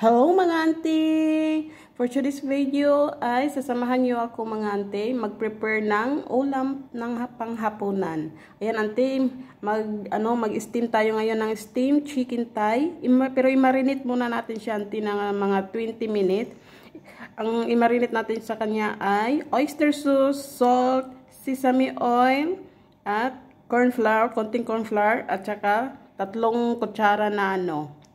Hello mga auntie! For today's video ay sasamahan niyo ako mga auntie mag-prepare ng ulam ng panghapunan. Ayan auntie, mag-steam tayo ngayon ng steam chicken thigh. Pero i-marinate muna natin siya auntie ng mga 20 minutes. Ang i-marinate natin sa kanya ay oyster sauce, salt, sesame oil, at corn flour, konting corn flour, at saka 3 kutsara na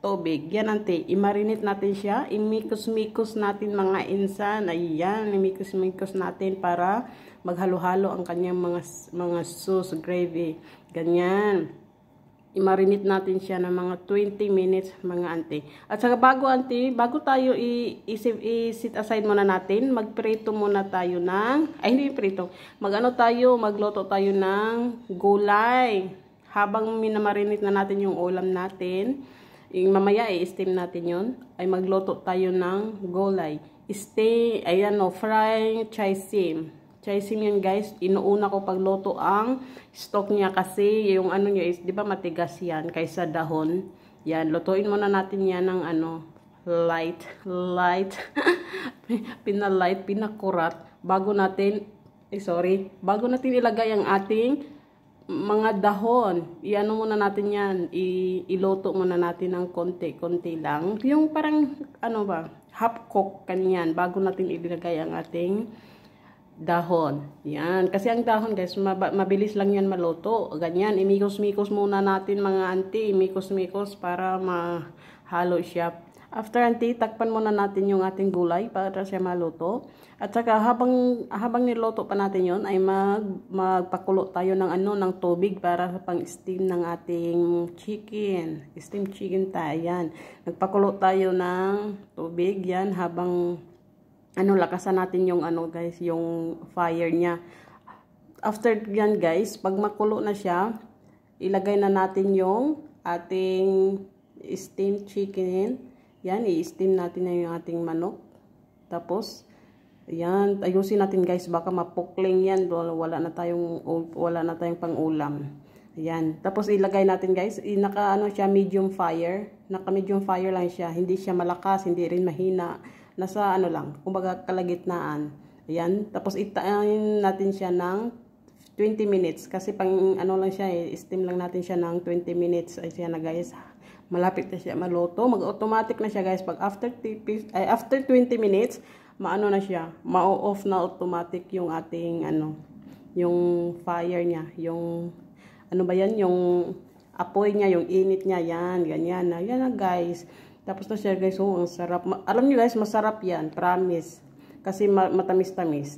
tubig. Yan auntie, i-marinate natin siya, imikos-mikos natin mga insan. Ayan, imikos-mikos natin para maghalo-halo ang kanyang mga sauce, gravy. Ganyan. I-marinate natin siya ng mga 20 minutes mga auntie. At saka bago tayo i-sit aside muna natin, magprito muna tayo ng, magluto tayo ng gulay. Habang minamarinate na natin yung ulam natin, mamaya i-steam natin yun, ay magluto tayo ng gulay. Fry chaisim. Chaisim yun guys, inuuna ko pagluto ang stock niya kasi yung niya is, di ba matigas yan kaysa dahon. Yan, lutuin muna natin yan ng light, pinakurat, bago natin ilagay ang ating mga dahon. Muna natin yan, iluto muna natin ng konti lang. Yung parang, half cook kanyan, bago natin ilagay ang ating dahon. Yan. Kasi ang dahon guys, mabilis lang yan maluto. Ganyan, imikos-mikos muna natin mga auntie, imikos-mikos para mahalo siya. After auntie, takpan muna natin yung ating gulay para siya maluto. At saka habang niluto pa natin yon ay magpakulo tayo ng tubig para sa pang-steam ng ating chicken. Steam chicken tayo. Yan. Nagpakulo tayo ng tubig yan habang lakasan natin yung guys, yung fire niya. After yan guys, pag makulo na siya, ilagay na natin yung ating steamed chicken. Yan, i-steam natin na yung ating manok. Tapos, yan, ayusin natin guys, baka mapukling yan, wala na tayong pang-ulam. Yan, tapos ilagay natin guys, siya medium fire. Naka-medium fire lang siya, hindi siya malakas, hindi rin mahina. Nasa lang, kumbaga kalagitnaan. Yan, tapos itain natin siya ng 20 minutes. Kasi pang lang siya, steam lang natin siya ng 20 minutes. Ay siya na guys, malapit na siya maluto. Mag-automatic na siya guys. Pag after 20 minutes, na siya. Ma-off na automatic yung ating yung fire niya. Yung yung apoy niya, yung init niya. Yan, ganyan na. Yan na guys. Tapos na siya guys. Oh, ang sarap. Alam niyo guys, masarap yan. Promise. Kasi matamis-tamis.